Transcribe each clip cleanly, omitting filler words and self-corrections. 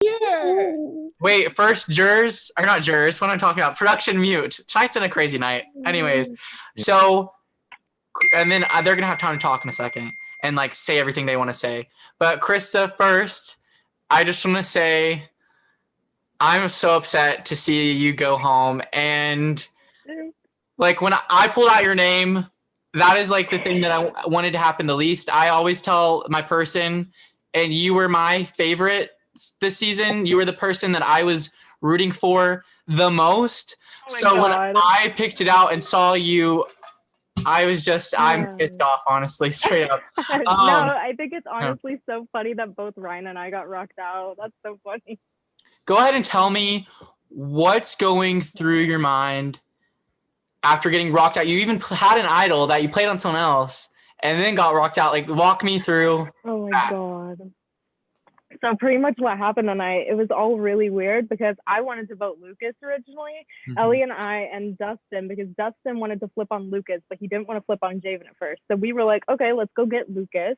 Yes. Wait, first jurors, or not jurors, what am I talking about? Production mute. Tonight's been a crazy night. Anyways, so, and then they're going to have time to talk in a second and like say everything they want to say. But Krysta, first, I just want to say I'm so upset to see you go home. And like when I pulled out your name, that is like the thing that I wanted to happen the least. I always tell my person, and you were my favorite this season. You were the person that I was rooting for the most. Oh my So when God. I picked it out and saw you, I'm Yeah. pissed off, honestly, straight up. No, Um, I think it's honestly so funny that both Ryan and I got rocked out. That's so funny. Go ahead and tell me what's going through your mind after getting rocked out. You even had an idol that you played on someone else and then got rocked out. Like, walk me through Oh my that. God. So pretty much what happened tonight, it was all really weird because I wanted to vote Lucas originally. Ellie and I and Dustin, because Dustin wanted to flip on Lucas, but he didn't want to flip on Javen at first. So we were like, okay, let's go get Lucas.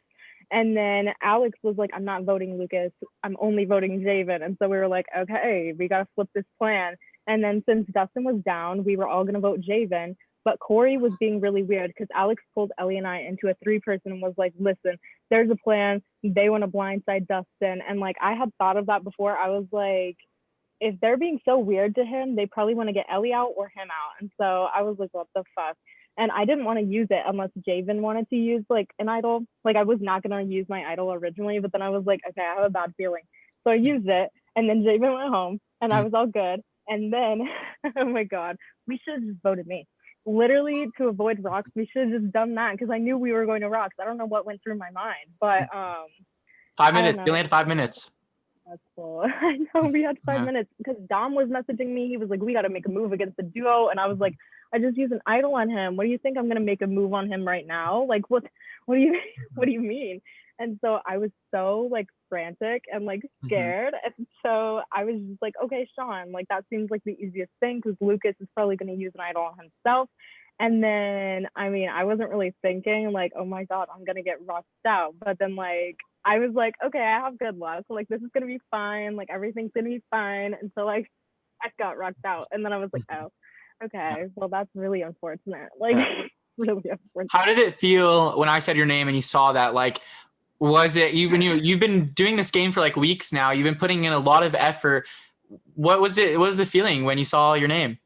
And then Alex was like, I'm not voting Lucas. I'm only voting Javen. And so we were like, okay, we got to flip this plan. And then since Dustin was down, we were all going to vote Javen. But Corey was being really weird because Alex pulled Ellie and I into a 3-person and was like, listen, there's a plan. They want to blindside Dustin. And like, I had thought of that before. I was like, if they're being so weird to him, they probably want to get Ellie out or him out. And so I was like, what the fuck? And I didn't want to use it unless Javen wanted to use like an idol. Like I was not going to use my idol originally, but then I was like, okay, I have a bad feeling. So I used it. And then Javen went home and I was all good. And then, oh my God, we should have just voted me. Literally to avoid rocks, we should have just done that because I knew we were going to rocks. I don't know what went through my mind, but 5 minutes. I don't You only know. had 5 minutes. That's cool. I know we had 5 minutes because Dom was messaging me. He was like, "We got to make a move against the duo," and I was like, "I just used an idol on him. What do you think I'm gonna make a move on him right now? Like, what do you what do you mean?" And so I was so like frantic and like scared, and so I was just like, "Okay, Sean, like that seems like the easiest thing because Lucas is probably gonna use an idol on himself." And then, I mean, I wasn't really thinking like, oh my God, I'm gonna get rocked out. But then like I was like, okay, I have good luck. Like this is gonna be fine. Like everything's gonna be fine. And so like I got rocked out. And then I was like, oh, okay, well that's really unfortunate. Like really unfortunate. How did it feel when I said your name and you saw that? Like, was it you've been doing this game for like weeks now? You've been putting in a lot of effort. What was it? What was the feeling when you saw your name?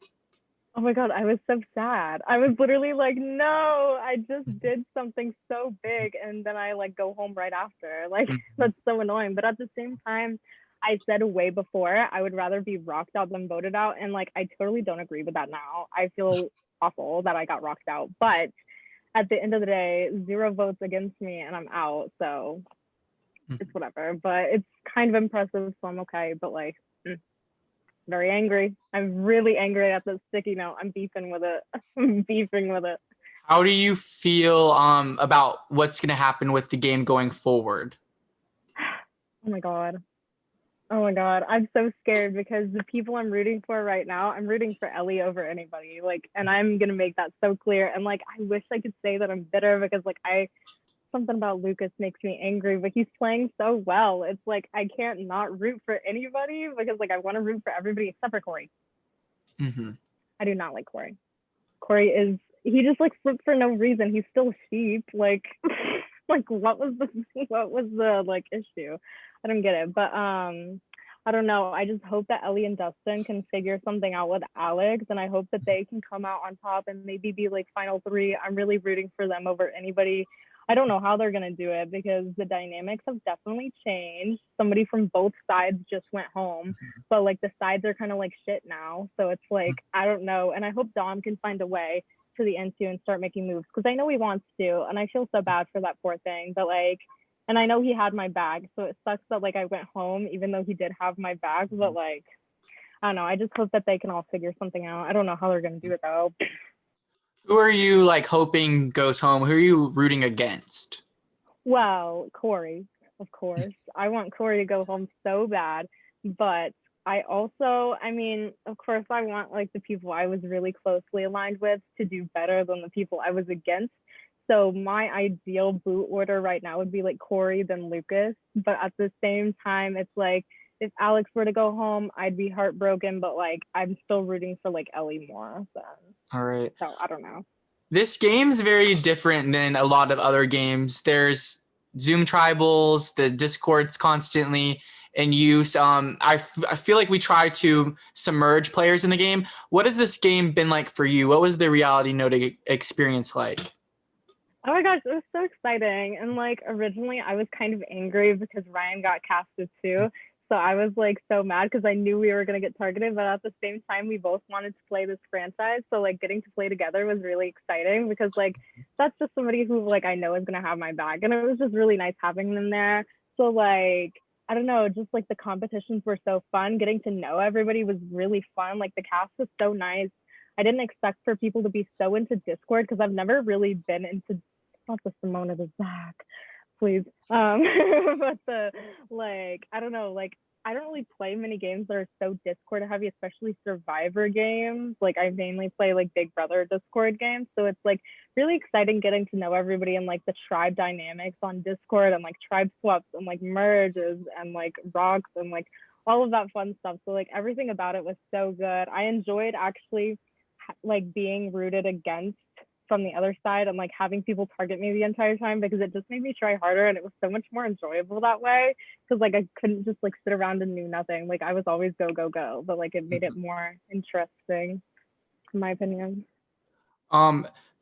Oh my God, I was so sad. I was literally like, no, I just did something so big and then I like go home right after. Like that's so annoying. But at the same time, I said way before I would rather be rocked out than voted out. And like I totally don't agree with that now. I feel awful that I got rocked out. But at the end of the day, 0 votes against me and I'm out. So it's whatever. But it's kind of impressive, so I'm okay. But like very angry. I'm really angry at the sticky note. I'm beefing with it. I'm beefing with it. How do you feel about what's going to happen with the game going forward? Oh my God. Oh my God. I'm so scared because the people I'm rooting for right now, I'm rooting for Ellie over anybody. Like, and I'm going to make that so clear. And like, I wish I could say that I'm bitter because like something about Lucas makes me angry, but he's playing so well. It's like, I can't not root for anybody because like, I want to root for everybody except for Corey. I do not like Corey. Corey is he just like flipped for no reason. He's still sheep. Like like what was the like issue? I don't get it. But I don't know. I just hope that Ellie and Dustin can figure something out with Alex and I hope that they can come out on top and maybe be like final 3. I'm really rooting for them over anybody. I don't know how they're going to do it because the dynamics have definitely changed. Somebody from both sides just went home, but like the sides are kind of like shit now. So it's like, I don't know. And I hope Dom can find a way to the end too and start making moves because I know he wants to. And I feel so bad for that poor thing. But like, and I know he had my bag. So it sucks that like I went home even though he did have my bag. But like, I don't know. I just hope that they can all figure something out. I don't know how they're going to do it though. Who are you like hoping goes home? Who are you rooting against? Well, Corey, of course. I want Corey to go home so bad. But I also, I mean, of course, I want like the people I was really closely aligned with to do better than the people I was against. So my ideal boot order right now would be like Corey, then Lucas. But at the same time, it's like if Alex were to go home, I'd be heartbroken, but like I'm still rooting for like Ellie more. All right. So I don't know. This game's very different than a lot of other games. There's Zoom tribals, the Discords constantly in use. I feel like we try to submerge players in the game. What has this game been like for you? What was the reality node experience like? Oh my gosh, it was so exciting. And like originally I was kind of angry because Ryan got casted too. So I was like so mad because I knew we were gonna get targeted, but at the same time we both wanted to play this franchise. So like getting to play together was really exciting because like that's just somebody who like I know is gonna have my back. And it was just really nice having them there. So like I don't know, just like the competitions were so fun. Getting to know everybody was really fun. Like the cast was so nice. I didn't expect for people to be so into Discord because I've never really been into not the Simona, the Zach, please. But the like, I don't know, like I don't really play many games that are so Discord heavy, especially Survivor games. Like I mainly play like Big Brother Discord games, so it's like really exciting getting to know everybody and like the tribe dynamics on Discord and like tribe swaps and like merges and like rocks and like all of that fun stuff. So like everything about it was so good. I enjoyed actually like being rooted against from the other side and like having people target me the entire time because it just made me try harder and it was so much more enjoyable that way because like I couldn't just like sit around and do nothing. Like I was always go go go, but like it made it more interesting in my opinion.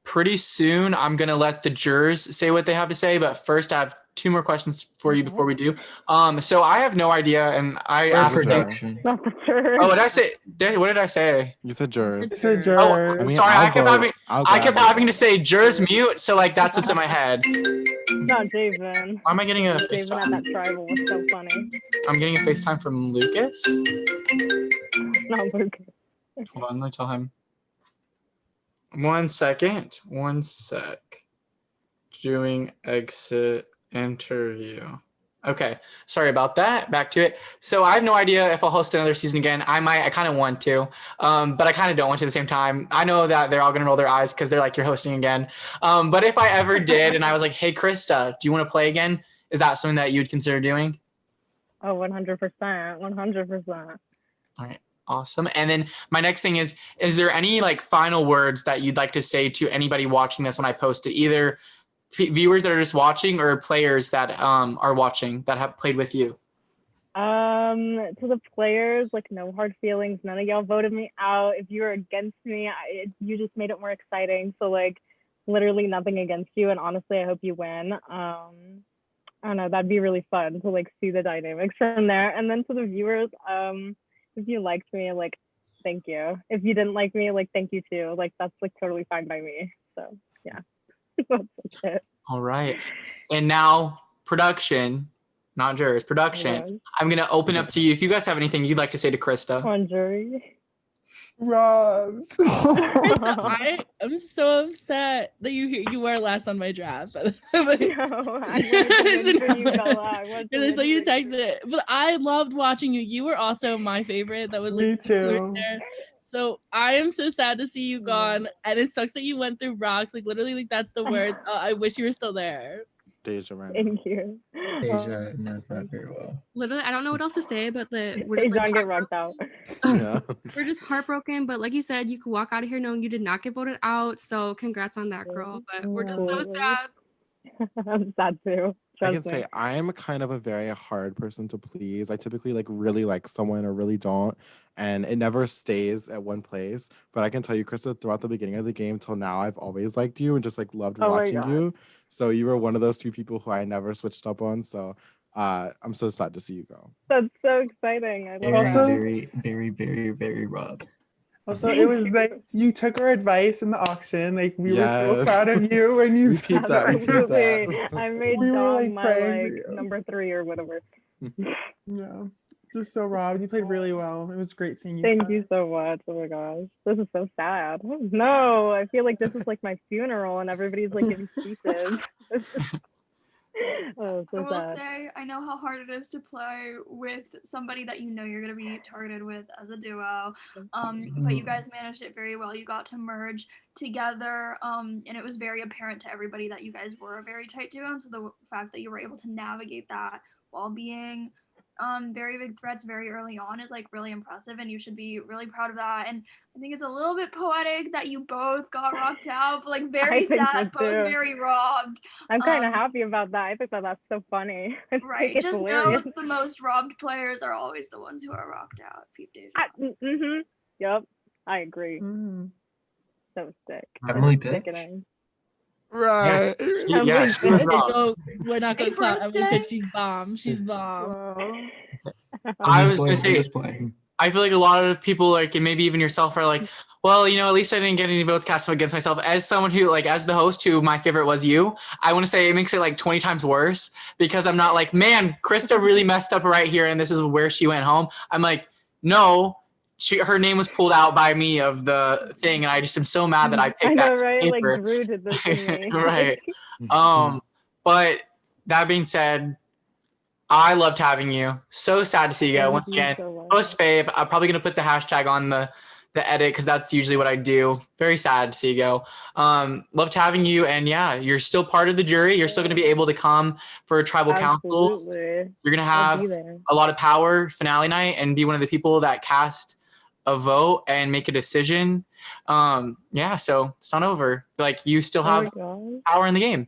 Pretty soon I'm gonna let the jurors say what they have to say, but first I have two more questions for you before we do. So I have no idea, and I asked production. Not for sure. Oh, what did I say? What did I say? You said jurors. You said Oh, jurors. I mean, sorry, I'll vote. I kept having to say jurors mute, so like that's what's in my head. Not Javen. Why am I getting a Javen at FaceTime? that tribal was so funny. I'm getting a FaceTime from Lucas. Not Lucas. Hold on, let me tell him. 1 second. 1 sec. Doing exit interview. Okay, sorry about that. Back to it. So I have no idea if I'll host another season again. I might. I kind of want to, but I kind of don't want to at the same time. I know that they're all gonna roll their eyes because they're like, you're hosting again. But if I ever did, and I was like, hey, Krysta, do you want to play again? Is that something that you'd consider doing? Oh, 100%. 100%. All right. Awesome. And then my next thing is there any like final words that you'd like to say to anybody watching this when I post it, either viewers that are just watching or players that are watching that have played with you? To the players, like no hard feelings. None of y'all voted me out. If you were against me, you just made it more exciting. So like literally nothing against you. And honestly, I hope you win. I don't know, that'd be really fun to like see the dynamics from there. And then to the viewers, if you liked me, like thank you. If you didn't like me, like thank you too. Like that's like totally fine by me. So yeah. That's it. All right. And now production, not jurors, production. I'm going to open up to you. If you guys have anything you'd like to say to Krysta. On jury. Rob. I am so upset that you were last on my draft. No, I wanted to win for you, Bella. I wanted to And win so you for you. texted, but I loved watching you. You were also my favorite. That was like Me too. So I am so sad to see you gone, and it sucks that you went through rocks. Like literally, like that's the worst. I wish you were still there. Deja right now. Thank you. Deja knows that very well. Literally, I don't know what else to say, but Hey, we're just, John, get rocked out. Yeah. we're just heartbroken. But like you said, you could walk out of here knowing you did not get voted out. So congrats on that, girl. But we're just so sad. I'm sad too. I Trust can me. say I'm kind of a very hard person to please. I typically like really like someone or really don't, and it never stays at one place. But I can tell you, Krysta, throughout the beginning of the game till now, I've always liked you and just like loved Oh my watching God. you. So you were one of those few people who I never switched up on. So I'm so sad to see you go. That's so exciting. I love Very, that. very, very, very, very Rob. Also, it was like you took our advice in the auction. Like we were so Yes. proud of you, and you We peeped that. We peeped Absolutely. that. I made We were, Dom like, my praying for like you. number 3 or whatever. Yeah, just so Rob, you played really well. It was great seeing you. Thank play. you so much. Oh my gosh. This is so sad. No, I feel like this is like my funeral and everybody's like giving speeches. Oh, I so will sad. say, I know how hard it is to play with somebody that you know you're going to be targeted with as a duo. But you guys managed it very well. You got to merge together, and it was very apparent to everybody that you guys were a very tight duo. And so the fact that you were able to navigate that while being very big threats very early on is like really impressive, and you should be really proud of that. And I think it's a little bit poetic that you both got rocked out, but like very think so sad, both too. very robbed. I'm kind of Um, happy about that. I think that that's so funny. I think Right. it's Just hilarious. know the most robbed players are always the ones who are rocked out. Peep Deja. Mm-hmm. Yep, I agree. Mm. So sick. Emily It's bitch. sickening. Right. Yeah, she was Hey, robbed. So we're not gonna Hey, clown Emily birthday. because she's bomb. She's bomb. Wow. I I'm was just gonna playing. I'm say, just playing. I feel like a lot of people, like, and maybe even yourself, are like, well, you know, at least I didn't get any votes cast against myself. As someone who, like, as the host, who my favorite was you, I want to say it makes it like 20 times worse because I'm not like, man, Krysta really messed up right here, and this is where she went home. I'm like, no, her name was pulled out by me of the thing, and I just am so mad that I picked I know, that right? Like paper. Drew did this to me. Right. Mm-hmm. But that being said, I loved having you. So sad to see you go. Thank Once you again, so much. most fave. I'm probably gonna put the hashtag on the edit because that's usually what I do. Very sad to see you go. Loved having you, and yeah, you're still part of the jury. You're still gonna be able to come for a tribal council. Absolutely. You're gonna I'll have be there. a lot of power finale night and be one of the people that cast a vote and make a decision. Yeah, so it's not over. Like you still Oh my have God. power in the game.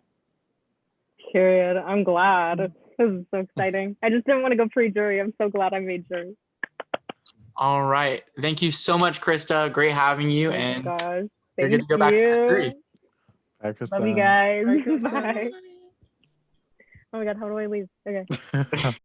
Period. I'm glad. This is so exciting. I just didn't want to go pre-jury. I'm so glad I made jury. All right. Thank you so much, Krysta. Great having you. Oh my And gosh. you're Thank good to go back to the jury. you. Bye, Krista. Love you guys. Bye, Krista. Bye. Oh my God. How do I leave? Okay.